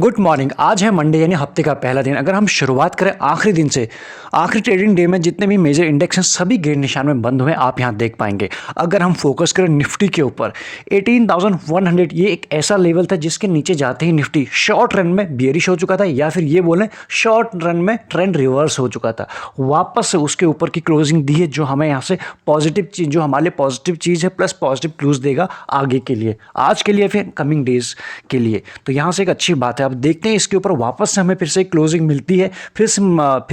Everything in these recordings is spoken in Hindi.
Good morning. आज है मंडे यानी हफ्ते का पहला दिन। अगर हम शुरुआत करें आखिरी दिन से, आखिरी ट्रेडिंग डे में जितने भी मेजर इंडेक्स हैं सभी ग्रीन निशान में बंद हुए आप यहां देख पाएंगे। अगर हम फोकस करें निफ्टी के ऊपर 18,100 ये एक ऐसा लेवल था जिसके नीचे जाते ही निफ्टी शॉर्ट रन में बियरिश हो चुका था, या फिर ये बोलें शॉर्ट रन में ट्रेंड रिवर्स हो चुका था। वापस से उसके ऊपर की क्लोजिंग दी है जो हमें यहाँ से पॉजिटिव चीज़, जो हमारे लिए पॉजिटिव चीज़ है प्लस पॉजिटिव क्लूज देगा आगे के लिए, आज के लिए फिर कमिंग डेज के लिए। तो यहाँ से एक अच्छी बात है। अब देखते हैं इसके ऊपर वापस से हमें फिर से क्लोजिंग मिलती है, फिर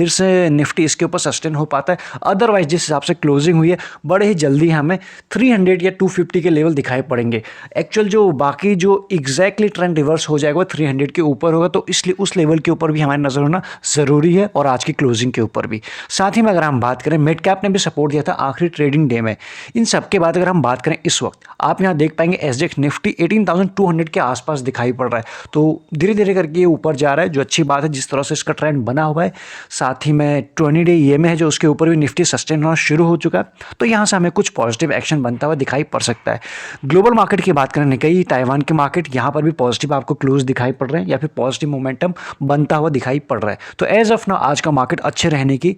से निफ्टी इसके ऊपर सस्टेन हो पाता है। अदरवाइज जिस हिसाब से क्लोजिंग हुई है बड़े ही जल्दी हमें 300 या 250 के लेवल दिखाई पड़ेंगे। एक्चुअल जो बाकी जो एग्जैक्टली ट्रेंड रिवर्स हो जाएगा वो 300 के ऊपर होगा, तो इसलिए उस लेवल के ऊपर भी हमारी नजर होना ज़रूरी है और आज की क्लोजिंग के ऊपर भी। साथ ही में अगर हम बात करें मिड कैप ने भी सपोर्ट दिया था आखिरी ट्रेडिंग डे में। इन सब के बाद अगर हम बात करें इस वक्त आप यहाँ देख पाएंगे एसजेएक्स निफ्टी 18,200 के आसपास दिखाई पड़ रहा है, तो धीरे धीरे करके ये ऊपर जा रहा है जो अच्छी बात है जिस तरह से इसका ट्रेंड बना हुआ है। साथ ही में 20 डे ईएमए है जो उसके ऊपर भी निफ्टी सस्टेन होना शुरू हो चुका है, तो यहाँ से हमें कुछ पॉजिटिव एक्शन बनता हुआ दिखाई पड़ सकता है। ग्लोबल मार्केट की बात करें निकाई ताइवान के मार्केट, यहाँ पर भी पॉजिटिव आपको क्लोज दिखाई पड़ रहे हैं या फिर पॉजिटिव मोमेंटम बनता हुआ दिखाई पड़ रहा है। तो एज ऑफ नाउ आज का मार्केट अच्छे रहने की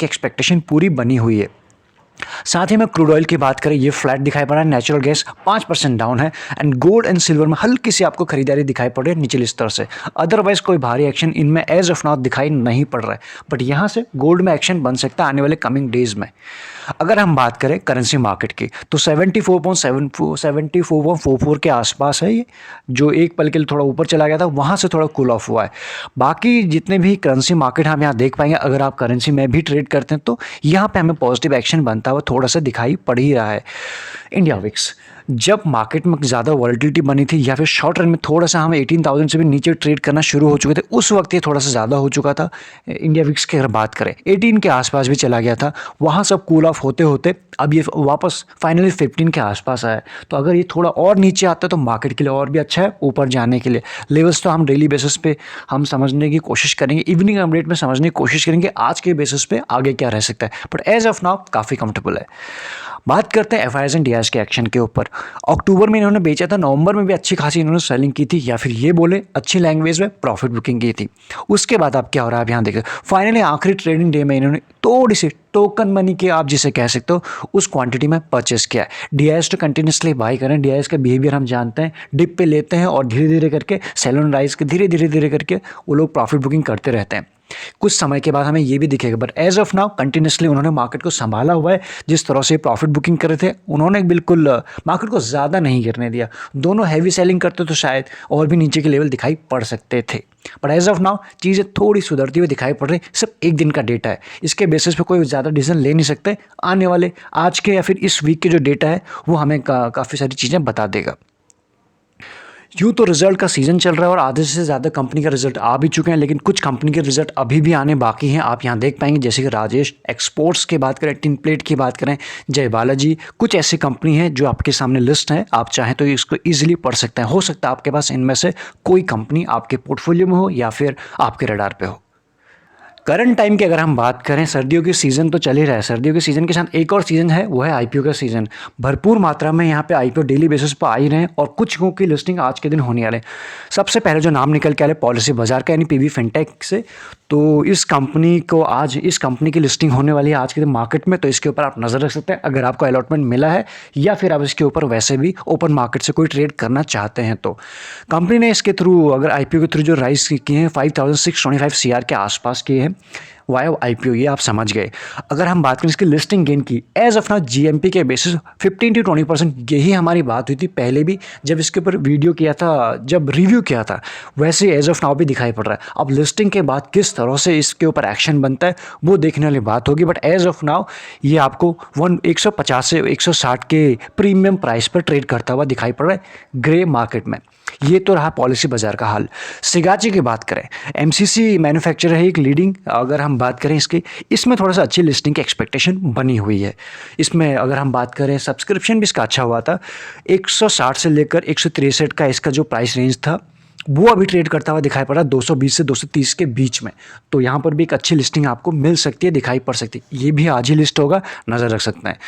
एक्सपेक्टेशन पूरी बनी हुई है। साथ ही में क्रूड ऑयल की बात करें ये फ्लैट दिखाई पड़ रहा है, नेचुरल गैस 5% डाउन है एंड गोल्ड एंड सिल्वर में हल्की सी आपको खरीदारी दिखाई पड़ रही है निचले स्तर से। अदरवाइज कोई भारी एक्शन इनमें एज ऑफ नाउ दिखाई नहीं पड़ रहा है, बट यहाँ से गोल्ड में एक्शन बन सकता है आने वाले कमिंग डेज में। अगर हम बात करें करेंसी मार्केट की तो 74.44 के आसपास है ये, जो एक पल के लिए थोड़ा ऊपर चला गया था वहाँ से थोड़ा कूल ऑफ हुआ है। बाकी जितने भी करेंसी मार्केट हम यहाँ देख पाएंगे, अगर आप करेंसी में भी ट्रेड करते हैं तो यहाँ पे हमें पॉजिटिव एक्शन बनता हुआ थोड़ा सा दिखाई पड़ ही रहा है। इंडिया विक्स जब मार्केट में ज़्यादा वॉलिटिलिटी बनी थी या फिर शॉर्ट रन में थोड़ा सा हम 18,000 से भी नीचे ट्रेड करना शुरू हो चुके थे, उस वक्त ये थोड़ा सा ज़्यादा हो चुका था। इंडिया विक्स की अगर बात करें 18 के आसपास भी चला गया था, वहाँ सब कूल ऑफ होते होते अब ये वापस फाइनली 15 के आसपास आया। तो अगर ये थोड़ा और नीचे आता है तो मार्केट के लिए और भी अच्छा है ऊपर जाने के लिए। लेवल्स तो हम डेली बेसिस पे हम समझने की कोशिश करेंगे, इवनिंग अपडेट में समझने की कोशिश करेंगे आज के बेसिस पे आगे क्या रह सकता है, बट एज ऑफ नाउ काफ़ी कंफर्टेबल है। बात करते हैं एफआईआईज एंड डीआईज के एक्शन के ऊपर। अक्टूबर में इन्होंने बेचा था, नवंबर में भी अच्छी खासी इन्होंने सेलिंग की थी, या फिर ये बोले अच्छी लैंग्वेज में प्रॉफिट बुकिंग की थी। उसके बाद अब क्या हो रहा है आप यहाँ देखिए, फाइनली आखिरी ट्रेडिंग डे में इन्होंने थोड़ी सी टोकन मनी के आप जिसे कह सकते हो उस क्वांटिटी में परचेस किया है। डीआईएस तो कंटिन्यूसली बाई करें, डीआईएस का बिहेवियर हम जानते हैं, डिप पे लेते हैं और धीरे धीरे करके सेल ऑन राइज के धीरे करके वो लोग प्रॉफिट बुकिंग करते रहते हैं। कुछ समय के बाद हमें ये भी दिखेगा, but as of now continuously उन्होंने मार्केट को संभाला हुआ है। जिस तरह से प्रॉफिट बुकिंग कर रहे थे उन्होंने बिल्कुल मार्केट को ज़्यादा नहीं गिरने दिया। दोनों हैवी सेलिंग करते तो शायद और भी नीचे के लेवल दिखाई पड़ सकते थे, बट एज ऑफ नाउ चीज़ें थोड़ी सुधरती हुई दिखाई पड़ रही। सिर्फ एक दिन का डेटा है, इसके बेसिस पे कोई ज़्यादा डिसीजन ले नहीं सकते। आने वाले आज के या फिर इस वीक के जो डेटा है वो हमें काफ़ी सारी चीज़ें बता देगा। यूँ तो रिजल्ट का सीजन चल रहा है और आधे से ज़्यादा कंपनी का रिजल्ट आ भी चुके हैं, लेकिन कुछ कंपनी के रिजल्ट अभी भी आने बाकी हैं। आप यहाँ देख पाएंगे जैसे कि राजेश एक्सपोर्ट्स की बात करें, टिन प्लेट की बात करें, जय बालाजी, कुछ ऐसी कंपनी है जो आपके सामने लिस्ट है। आप चाहें तो इसको ईजिली पढ़ सकते हैं। हो सकता है आपके पास इनमें से कोई कंपनी आपके पोर्टफोलियो में हो या फिर आपके रडार पे हो। करंट टाइम की अगर हम बात करें, सर्दियों की सीज़न तो चल ही रहा है, सर्दियों के सीज़न के साथ एक और सीज़न है वो है आईपीओ का सीज़न। भरपूर मात्रा में यहाँ पे आईपीओ डेली बेसिस पर आ ही रहे हैं और कुछ की लिस्टिंग आज के दिन होने वाले। सबसे पहले जो नाम निकल के आ रहे पॉलिसी बाजार का यानी पीवी फिनटेक से, तो इस कंपनी की लिस्टिंग होने वाली है आज के दिन मार्केट में, तो इसके ऊपर आप नज़र रख सकते हैं अगर आपको अलॉटमेंट मिला है या फिर आप इसके ऊपर वैसे भी ओपन मार्केट से कोई ट्रेड करना चाहते हैं। तो कंपनी ने इसके थ्रू अगर आईपीओ के थ्रू जो राइज किए हैं 5,625 CR के आसपास किए हैं वाया आईपीओ, ये आप समझ गए। अगर हम बात करें इसकी लिस्टिंग गेन की, एज ऑफ नाउ जीएमपी के बेसिस 15 to 20%, यही हमारी बात हुई थी पहले भी जब इसके ऊपर वीडियो किया था, जब रिव्यू किया था, वैसे एज ऑफ नाउ भी दिखाई पड़ रहा है। अब लिस्टिंग के बाद किस तरह से इसके ऊपर एक्शन बनता है वो देखने वाली बात होगी, बट एज ऑफ नाउ ये आपको 150 से 160 के प्रीमियम प्राइस पर ट्रेड करता हुआ दिखाई पड़ रहा है ग्रे मार्केट में। ये तो रहा पॉलिसी बाजार का हाल। सिगाची की बात करें, एमसीसी मैन्युफैक्चरर है एक लीडिंग, अगर हम बात करें इसकी, इसमें थोड़ा सा अच्छी लिस्टिंग की एक्सपेक्टेशन बनी हुई है। इसमें अगर हम बात करें सब्सक्रिप्शन भी इसका अच्छा हुआ था, 160 से लेकर 163 का इसका जो प्राइस रेंज था वो अभी ट्रेड करता हुआ दिखाई पड़ रहा है 220 से 230 के बीच में। तो यहाँ पर भी एक अच्छी लिस्टिंग आपको मिल सकती है, दिखाई पड़ सकती है। ये भी आज ही लिस्ट होगा, नज़र रख सकते हैं।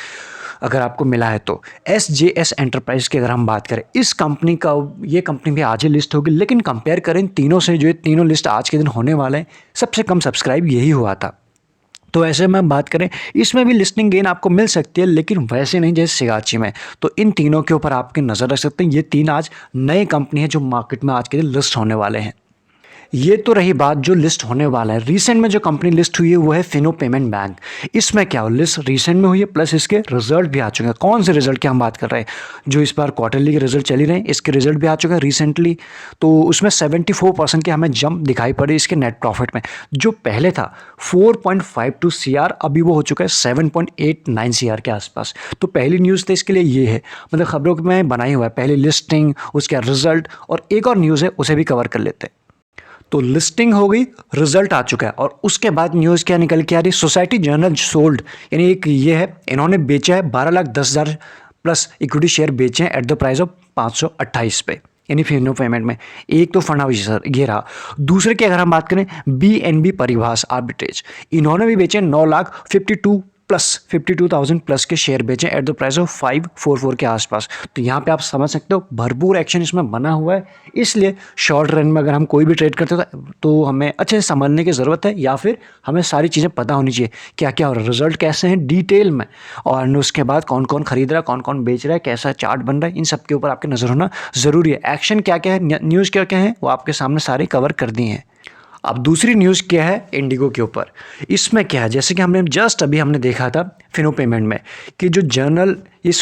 अगर आपको मिला है तो SJS एंटरप्राइज की अगर हम बात करें, इस कंपनी का ये कंपनी भी आज ही लिस्ट होगी, लेकिन कंपेयर करें तीनों से, जो ये तीनों लिस्ट आज के दिन होने वाले हैं, सबसे कम सब्सक्राइब यही हुआ था। तो ऐसे में हम बात करें, इसमें भी लिस्टिंग गेन आपको मिल सकती है, लेकिन वैसे नहीं जैसे सिगाची में। तो इन तीनों के ऊपर आपकी नज़र रख सकते हैं। ये तीन आज नए कंपनी है जो मार्केट में आज के दिन लिस्ट होने वाले हैं। ये तो रही बात जो लिस्ट होने वाला है। रिसेंट में जो कंपनी लिस्ट हुई है वो है फिनो पेमेंट बैंक। इसमें क्या हो, लिस्ट रिसेंट में हुई है, प्लस इसके रिजल्ट भी आ चुके हैं। कौन से रिजल्ट की हम बात कर रहे हैं, जो इस बार क्वार्टरली के रिजल्ट चल ही रहे हैं, इसके रिजल्ट भी आ चुके हैं रिसेंटली। तो उसमें 74% की हमें जंप दिखाई पड़ी इसके नेट प्रॉफिट में। जो पहले था 4.52 CR, अभी वो हो चुका है 7.89 CR के आसपास। तो पहली न्यूज़ तो इसके लिए ये है, मतलब खबरों में बनाई हुआ है, पहली लिस्टिंग, उसका रिजल्ट, और एक और न्यूज़ है उसे भी कवर कर लेते हैं। तो लिस्टिंग हो गई, रिजल्ट आ चुका है, और उसके बाद न्यूज़ क्या निकल के आ रही, सोसाइटी जनरल सोल्ड, यानी एक ये है, इन्होंने बेचा है 12,10,000 प्लस इक्विटी शेयर बेचे हैं एट द प्राइस ऑफ 528 पे, यानी फिनो पेमेंट में। एक तो फंड हाउस सर ये रहा। दूसरे की अगर हम बात करें, BNB परिभाष आर्बिट्रेज, इन्होंने भी बेचे 9,52,000 प्लस के शेयर बेचे एट द प्राइस ऑफ 544 के आसपास। तो यहाँ पे आप समझ सकते हो भरपूर एक्शन इसमें बना हुआ है। इसलिए शॉर्ट रन में अगर हम कोई भी ट्रेड करते हो तो हमें अच्छे से समझने की ज़रूरत है, या फिर हमें सारी चीज़ें पता होनी चाहिए क्या क्या हो रहा है, रिजल्ट कैसे हैं डिटेल में, और उसके बाद कौन कौन खरीद रहा है, कौन कौन बेच रहा है, कैसा चार्ट बन रहा है, इन सब के ऊपर आपकी नज़र होना ज़रूरी है। एक्शन क्या क्या है, न्यूज़ क्या क्या है, वो आपके सामने सारे कवर कर दिए हैं। अब दूसरी न्यूज़ क्या है इंडिगो के ऊपर। इसमें क्या है, जैसे कि हमने जस्ट अभी हमने देखा था फिनो पेमेंट में कि जो जर्नल ये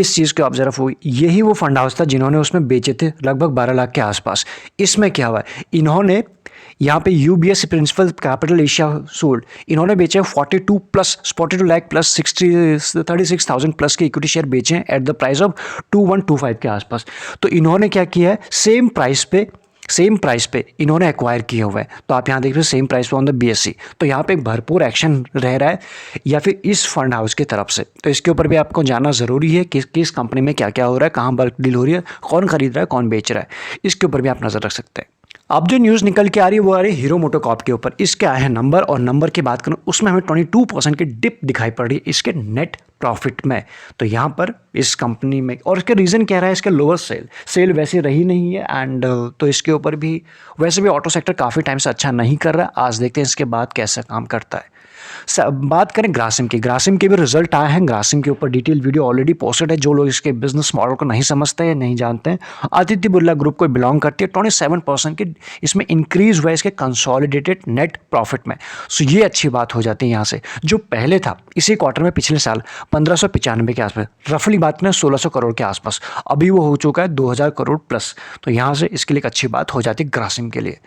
इस चीज़ की ऑब्जर्व हुई, यही वो फंड हाउस था जिन्होंने उसमें बेचे थे लगभग 12 लाख के आसपास। इसमें क्या हुआ है, इन्होंने यहाँ पे UBS principal capital Asia sold, इन्होंने बेचे 42 लाख प्लस 36,000 प्लस के इक्विटी शेयर बेचे हैं एट द प्राइस ऑफ 2125 के आसपास। तो इन्होंने क्या किया है, सेम प्राइस पे इन्होंने एक्वायर किया हुआ है। तो आप यहाँ देख रहे हो सेम प्राइस पे ऑन द BSE। तो यहाँ पे एक भरपूर एक्शन रह रहा है, या फिर इस फंड हाउस की तरफ से। तो इसके ऊपर भी आपको जानना ज़रूरी है कि किस कंपनी में क्या क्या हो रहा है, कहाँ बल्क डील हो रही है, कौन खरीद रहा है, कौन बेच रहा है, इसके ऊपर भी आप नज़र रख सकते हैं। अब जो न्यूज़ निकल के आ रही है वो आ रही है हीरो मोटोकॉर्प के ऊपर। इसके आए हैं नंबर, और नंबर की बात करूँ उसमें हमें 22% की डिप दिखाई पड़ रही है इसके नेट प्रॉफिट में। तो यहाँ पर इस कंपनी में, और इसका रीज़न क्या रहा है, इसका लोअर सेल वैसे रही नहीं है, एंड तो इसके ऊपर भी वैसे भी ऑटो सेक्टर काफ़ी टाइम से अच्छा नहीं कर रहा है। आज देखते हैं इसके बाद कैसा काम करता है। बात करें ग्रासिम की, ग्रासिम के भी रिजल्ट आए हैं। ग्रासिम के ऊपर डिटेल वीडियो ऑलरेडी पोस्टेड है। जो लोग इसके बिजनेस मॉडल को नहीं समझते हैं, नहीं जानते हैं, आदित्य बिरला ग्रुप को बिलोंग करती है। 27% की इसमें इंक्रीज हुआ है इसके कंसोलिडेटेड नेट प्रॉफिट में। सो ये अच्छी बात हो जाती है यहाँ से। जो पहले था इसी क्वार्टर में पिछले साल 1595 के आसपास, रफली बात करें 1600 करोड़ के आसपास, अभी वो हो चुका है 2000 करोड़ प्लस। तो यहाँ से इसके लिए एक अच्छी बात हो जाती है ग्रासिम के लिए।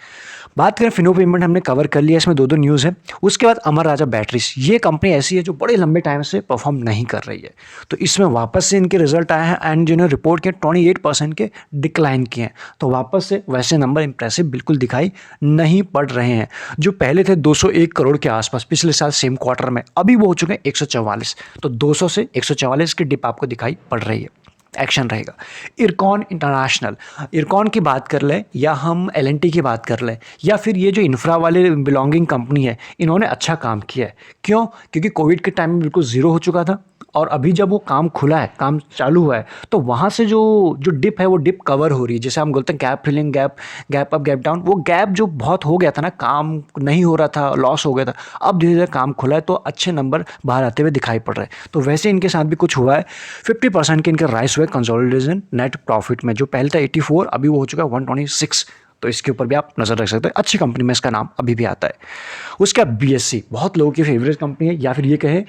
बात करें फिनो पेमेंट, हमने कवर कर लिया, इसमें दो न्यूज़ है। उसके बाद अमर राजा बैटरीज, ये कंपनी ऐसी है जो बड़े लंबे टाइम से परफॉर्म नहीं कर रही है। तो इसमें वापस से इनके रिजल्ट आए हैं, एंड जिन्होंने रिपोर्ट किए 28% के डिक्लाइन किए हैं। तो वापस से वैसे नंबर इंप्रेसिव बिल्कुल दिखाई नहीं पड़ रहे हैं। जो पहले थे 201 करोड़ के आसपास पिछले साल सेम क्वार्टर में, अभी वो हो चुके हैं 144। तो 200 से 144 की डिप आपको दिखाई पड़ रही है। एक्शन रहेगा। इरकॉन इंटरनेशनल, इरकॉन की बात कर लें, या हम L&T की बात कर लें, या फिर ये जो इंफ्रा वाले बिलोंगिंग कंपनी है, इन्होंने अच्छा काम किया है। क्यों? क्योंकि कोविड के टाइम में बिल्कुल ज़ीरो हो चुका था, और अभी जब वो काम खुला है, काम चालू हुआ है, तो वहाँ से जो डिप है वो डिप कवर हो रही है। जैसे हम बोलते हैं gap filling, gap up gap down, वो गैप जो बहुत हो गया था ना, काम नहीं हो रहा था, लॉस हो गया था, अब धीरे धीरे काम खुला है, तो अच्छे नंबर बाहर आते हुए दिखाई पड़ रहे हैं। तो वैसे इनके साथ भी कुछ हुआ है। 50% के इनके राइस हुए कंसोलिडेशन नेट प्रॉफिट में। जो पहले था 84, अभी वो हो चुका है 126। तो इसके ऊपर भी आप नज़र रख सकते हैं। अच्छी कंपनी में इसका नाम अभी भी आता है। उसका BSE बहुत लोगों की फेवरेट कंपनी है, या फिर ये कहे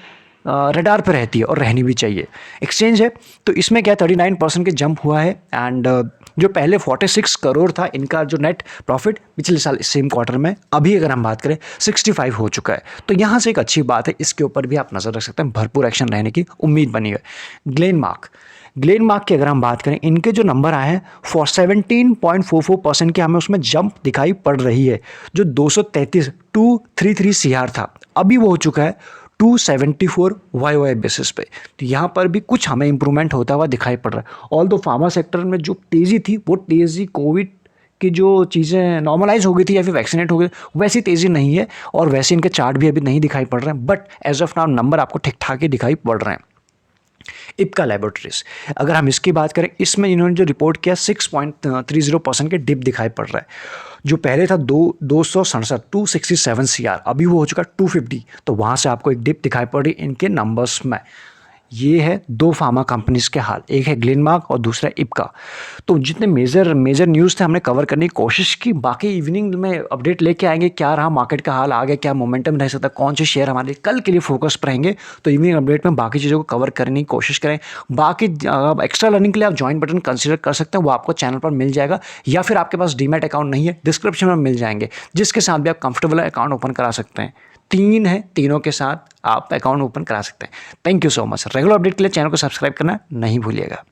रडार पर रहती है, और रहनी भी चाहिए। एक्सचेंज है, तो इसमें क्या 39% के जंप हुआ है, एंड जो पहले 46 करोड़ था इनका जो नेट प्रॉफिट पिछले साल सेम क्वार्टर में, अभी अगर हम बात करें 65 हो चुका है। तो यहाँ से एक अच्छी बात है, इसके ऊपर भी आप नज़र रख सकते हैं। भरपूर एक्शन रहने की उम्मीद बनी है। ग्लेनमार्क की अगर हम बात करें, इनके जो नंबर आए हैं 17.44% के हमें उसमें जंप दिखाई पड़ रही है। जो 233 CR था, अभी वो हो चुका है 274 YoY बेसिस पे। तो यहाँ पर भी कुछ हमें इंप्रूवमेंट होता हुआ दिखाई पड़ रहा है। ऑल दो फार्मा सेक्टर में जो तेज़ी थी, वो तेज़ी कोविड की जो चीज़ें नॉर्मलाइज हो गई थी या फिर वैक्सीनेट हो गई, वैसी तेज़ी नहीं है, और वैसे इनके चार्ट भी अभी नहीं दिखाई पड़ रहे हैं। But as of now number आपको ठीक ठाक ही दिखाई पड़ रहे हैं। इप्का लैबोरेटरीज, अगर हम इसकी बात करें, इसमें इन्होंने जो रिपोर्ट किया 6.30% के डिप दिखाई पड़ रहा है। जो पहले था 267 267 CR, अभी वो हो चुका 250, तो वहाँ से आपको एक डिप दिखाई पड़ रही इनके नंबर्स में। ये है दो फार्मा कंपनीज के हाल, एक है ग्लेनमार्क और दूसरा इप्का। तो जितने मेजर न्यूज़ थे हमने कवर करने की कोशिश की। बाकी इवनिंग में अपडेट लेके आएंगे, क्या रहा मार्केट का हाल, आगे क्या मोमेंटम रह सकता है, कौन से शेयर हमारे लिए कल के लिए फोकस पर रहेंगे। तो इवनिंग अपडेट में बाकी चीज़ों को कवर करने की कोशिश करें। बाकी एक्स्ट्रा लर्निंग के लिए आप ज्वाइन बटन कंसिडर कर सकते हैं, वो आपको चैनल पर मिल जाएगा, या फिर आपके पास डीमैट अकाउंट नहीं है, डिस्क्रिप्शन में मिल जाएंगे, जिसके साथ भी आप कंफर्टेबल अकाउंट ओपन करा सकते हैं। 3 है, तीनों के साथ आप अकाउंट ओपन करा सकते हैं। Thank you so much. Regular update के लिए चैनल को सब्सक्राइब करना नहीं भूलिएगा।